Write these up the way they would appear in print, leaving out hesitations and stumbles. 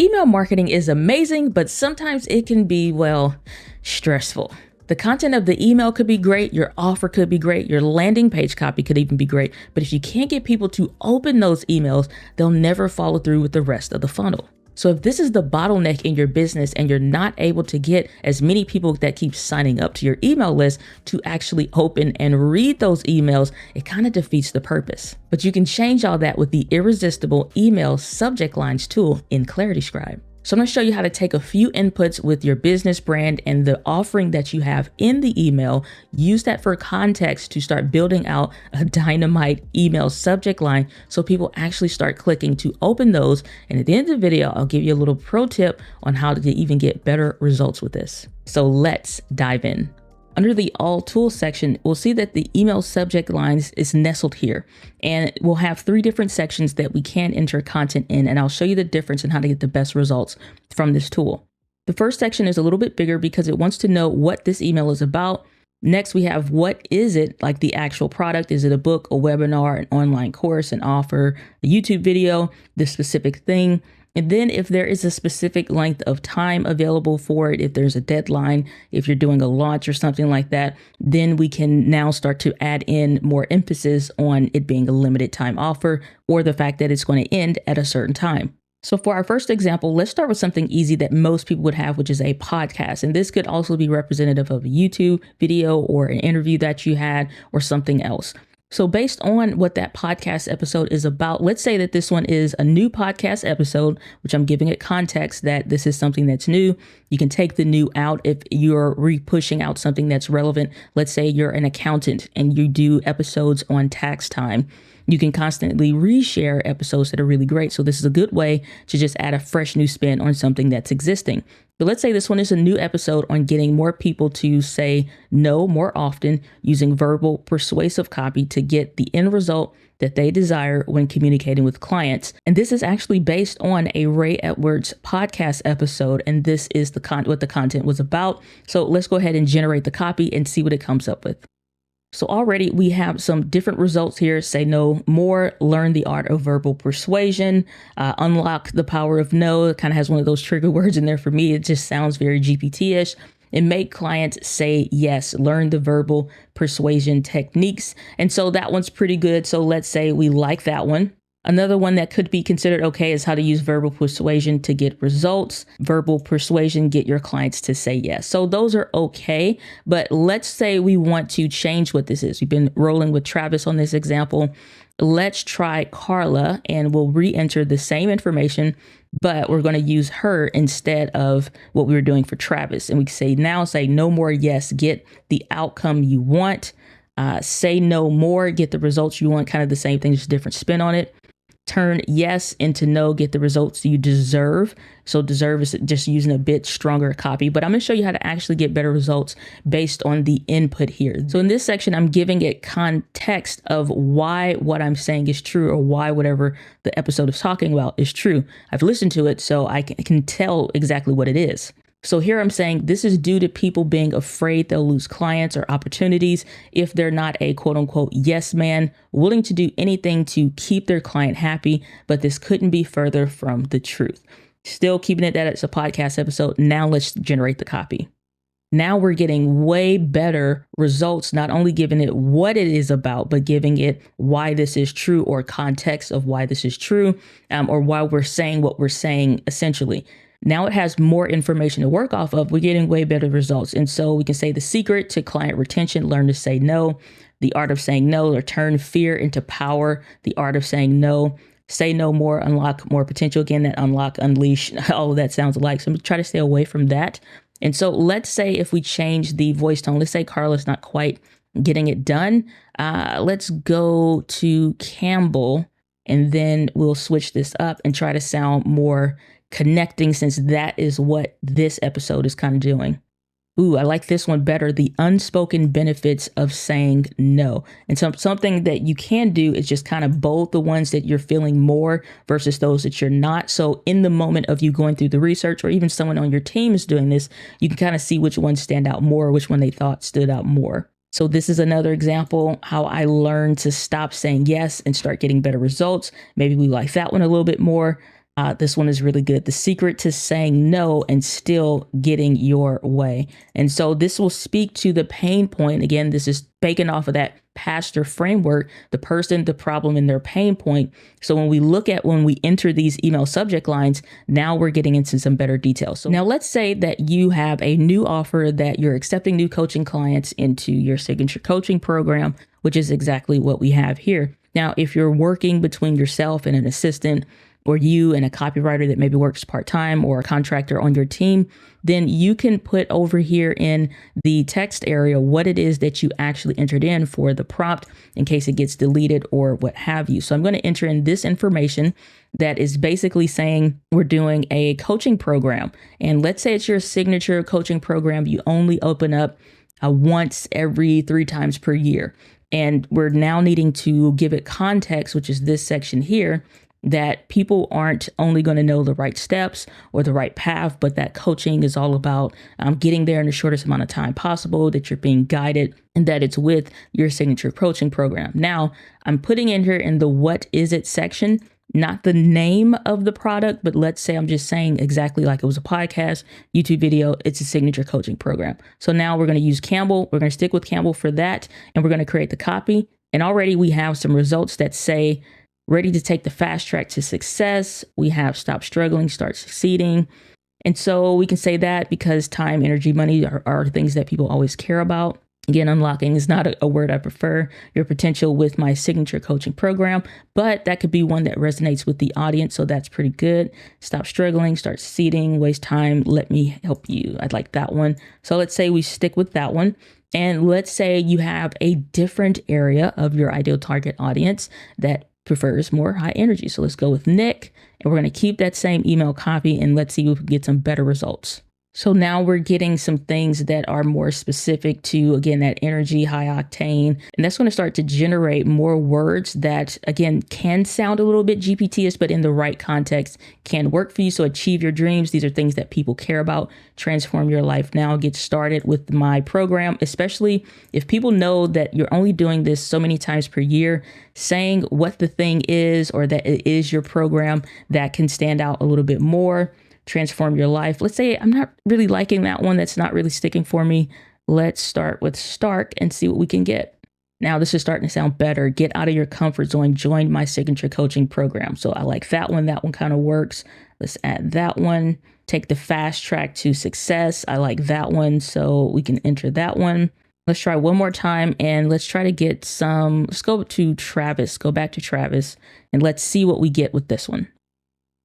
Email marketing is amazing, but sometimes it can be, well, stressful. The content of the email could be great, your offer could be great, your landing page copy could even be great, but if you can't get people to open those emails, they'll never follow through with the rest of the funnel. So if this is the bottleneck in your business and you're not able to get as many people that keep signing up to your email list to actually open and read those emails, it kind of defeats the purpose. But you can change all that with the Irresistible Email Subject Lines tool in Clarity Scribe. So I'm going to show you how to take a few inputs with your business brand and the offering that you have in the email, use that for context to start building out a dynamite email subject line so people actually start clicking to open those. And at the end of the video, I'll give you a little pro tip on how to even get better results with this. So let's dive in. Under the All Tools section, we'll see that the email subject lines is nestled here, and we'll have 3 different sections that we can enter content in, and I'll show you the difference and how to get the best results from this tool. The first section is a little bit bigger because it wants to know what this email is about. Next, we have what is it, like the actual product. Is it a book, a webinar, an online course, an offer, a YouTube video, the specific thing? And then if there is a specific length of time available for it, if there's a deadline, if you're doing a launch or something like that, then we can now start to add in more emphasis on it being a limited time offer or the fact that it's going to end at a certain time. So for our first example, let's start with something easy that most people would have, which is a podcast. And this could also be representative of a YouTube video or an interview that you had or something else. So based on what that podcast episode is about, let's say that this one is a new podcast episode, which I'm giving it context that this is something that's new. You can take the new out if you're re-pushing out something that's relevant. Let's say you're an accountant and you do episodes on tax time. You can constantly reshare episodes that are really great. So this is a good way to just add a fresh new spin on something that's existing. But let's say this one is a new episode on getting more people to say no more often using verbal persuasive copy to get the end result that they desire when communicating with clients. And this is actually based on a Ray Edwards podcast episode. And this is what the content was about. So let's go ahead and generate the copy and see what it comes up with. So already we have some different results here. Say no more, learn the art of verbal persuasion, unlock the power of no. It kind of has one of those trigger words in there for me. It just sounds very GPT-ish. And make clients say yes, learn the verbal persuasion techniques. And so that one's pretty good. So let's say we like that one. Another one that could be considered okay is how to use verbal persuasion to get results. Verbal persuasion, get your clients to say yes. So those are okay. But let's say we want to change what this is. We've been rolling with Travis on this example. Let's try Carla and we'll re-enter the same information, but we're going to use her instead of what we were doing for Travis. And we can say no more yes, get the outcome you want. Say no more, get the results you want. Kind of the same thing, just a different spin on it. Turn yes into no, get the results you deserve. So deserve is just using a bit stronger copy, but I'm going to show you how to actually get better results based on the input here. So in this section, I'm giving it context of why what I'm saying is true or why whatever the episode is talking about is true. I've listened to it, so I can tell exactly what it is. So here I'm saying this is due to people being afraid they'll lose clients or opportunities if they're not a quote unquote yes man, willing to do anything to keep their client happy. But this couldn't be further from the truth. Still keeping it that it's a podcast episode. Now let's generate the copy. Now we're getting way better results, not only giving it what it is about, but giving it why this is true or context of why this is true, or why we're saying what we're saying essentially. Now it has more information to work off of. We're getting way better results. And so we can say the secret to client retention, learn to say no, the art of saying no, or turn fear into power, the art of saying no, say no more, unlock more potential. Again, that unlock, unleash, all of that sounds alike. So I'm going to try to stay away from that. And so let's say if we change the voice tone, let's say Carla's not quite getting it done. Let's go to Campbell and then we'll switch this up and try to sound more connecting, since that is what this episode is kind of doing. Ooh, I like this one better. The unspoken benefits of saying no. And something that you can do is just kind of bold the ones that you're feeling more versus those that you're not. So in the moment of you going through the research, or even someone on your team is doing this, you can kind of see which ones stand out more, which one they thought stood out more. So this is another example how I learned to stop saying yes and start getting better results. Maybe we like that one a little bit more. This one is really good. The secret to saying no and still getting your way. And so this will speak to the pain point. Again, this is baking off of that pastor framework, the person, the problem, and their pain point. So when we enter these email subject lines, now we're getting into some better details. So now let's say that you have a new offer that you're accepting new coaching clients into your signature coaching program, which is exactly what we have here. Now, if you're working between yourself and an assistant, or you and a copywriter that maybe works part-time, or a contractor on your team, then you can put over here in the text area what it is that you actually entered in for the prompt in case it gets deleted or what have you. So I'm going to enter in this information that is basically saying we're doing a coaching program. And let's say it's your signature coaching program. You only open up once every 3 times per year. And we're now needing to give it context, which is this section here, that people aren't only going to know the right steps or the right path, but that coaching is all about getting there in the shortest amount of time possible, that you're being guided, and that it's with your signature coaching program. Now, I'm putting in here in the what is it section, not the name of the product, but let's say I'm just saying exactly like it was a podcast, YouTube video, it's a signature coaching program. So now we're going to use Campbell. We're going to stick with Campbell for that, and we're going to create the copy. And already we have some results that say, ready to take the fast track to success. We have stop struggling, start succeeding. And so we can say that because time, energy, money are things that people always care about. Again, unlocking is not a word I prefer. Your potential with my signature coaching program, but that could be one that resonates with the audience. So that's pretty good. Stop struggling, start succeeding, waste time. Let me help you. I'd like that one. So let's say we stick with that one. And let's say you have a different area of your ideal target audience that prefers more high energy. So let's go with Nick, and we're going to keep that same email copy, and let's see if we can get some better results. So now we're getting some things that are more specific to, again, that energy, high octane. And that's going to start to generate more words that, again, can sound a little bit GPT-ish, but in the right context can work for you. So achieve your dreams. These are things that people care about. Transform your life now. Get started with my program, especially if people know that you're only doing this so many times per year. Saying what the thing is, or that it is your program, that can stand out a little bit more. Transform your life. Let's say I'm not really liking that one. That's not really sticking for me. Let's start with Stark and see what we can get. Now this is starting to sound better. Get out of your comfort zone. Join my signature coaching program. So I like that one. That one kind of works. Let's add that one. Take the fast track to success. I like that one. So we can enter that one. Let's try one more time, and let's try to get some. Let's go to Travis. Go back to Travis, and let's see what we get with this one.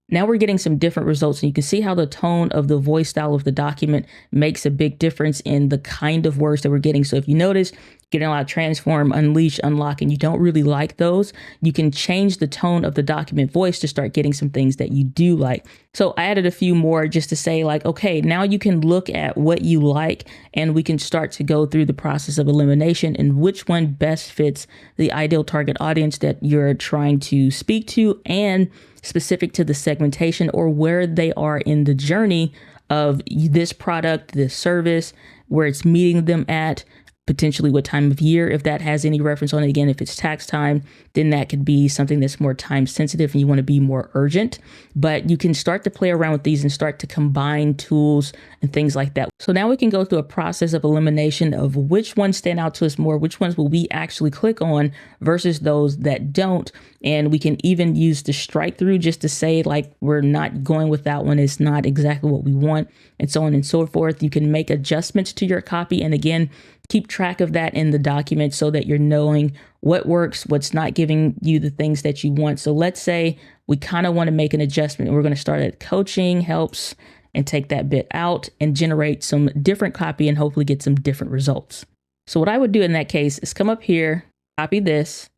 Now we're getting some different results, and you can see how the tone of the voice style of the document makes a big difference in the kind of words that we're getting. So if you notice, getting a lot of transform, unleash, unlock, and you don't really like those, you can change the tone of the document voice to start getting some things that you do like. So I added a few more just to say, like, okay, now you can look at what you like, and we can start to go through the process of elimination and which one best fits the ideal target audience that you're trying to speak to, and specific to the segmentation or where they are in the journey of this product, this service, where it's meeting them at, potentially what time of year, if that has any reference on it. Again, if it's tax time, then that could be something that's more time sensitive and you want to be more urgent. But you can start to play around with these and start to combine tools and things like that. So now we can go through a process of elimination of which ones stand out to us more, which ones will we actually click on versus those that don't. And we can even use the strike through just to say, like, we're not going with that one. It's not exactly what we want, and so on and so forth. You can make adjustments to your copy. And again, keep track of that in the document so that you're knowing what works, what's not giving you the things that you want. So let's say we kind of want to make an adjustment. We're going to start at coaching helps and take that bit out and generate some different copy and hopefully get some different results. So what I would do in that case is come up here, copy this,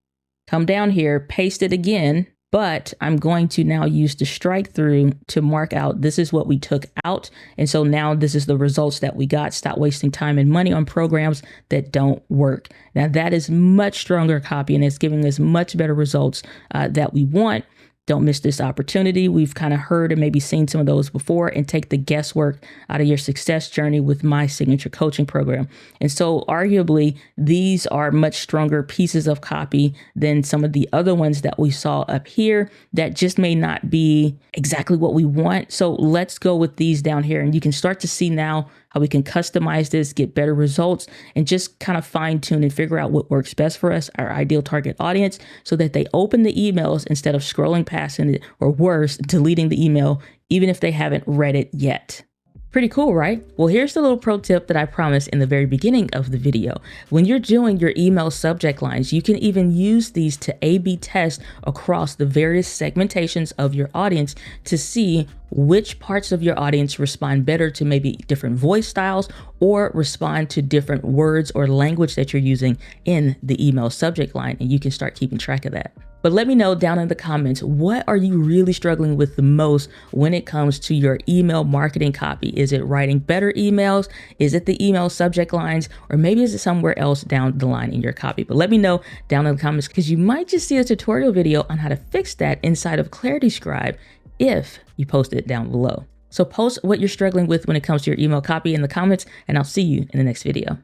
come down here, paste it again, but I'm going to now use the strike through to mark out this is what we took out. And so now this is the results that we got. Stop wasting time and money on programs that don't work. Now that is much stronger copy, and it's giving us much better results that we want. Don't miss this opportunity. We've kind of heard and maybe seen some of those before, and take the guesswork out of your success journey with my signature coaching program. And so arguably, these are much stronger pieces of copy than some of the other ones that we saw up here that just may not be exactly what we want. So let's go with these down here, and you can start to see now how we can customize this, get better results, and just kind of fine tune and figure out what works best for us, our ideal target audience, so that they open the emails instead of scrolling past it, or worse, deleting the email, even if they haven't read it yet. Pretty cool, right? Well, here's the little pro tip that I promised in the very beginning of the video. When you're doing your email subject lines, you can even use these to A/B test across the various segmentations of your audience to see which parts of your audience respond better to maybe different voice styles, or respond to different words or language that you're using in the email subject line. And you can start keeping track of that. But let me know down in the comments, what are you really struggling with the most when it comes to your email marketing copy? Is it writing better emails? Is it the email subject lines? Or maybe is it somewhere else down the line in your copy? But let me know down in the comments, because you might just see a tutorial video on how to fix that inside of Clarity Scribe if you post it down below. So post what you're struggling with when it comes to your email copy in the comments, and I'll see you in the next video.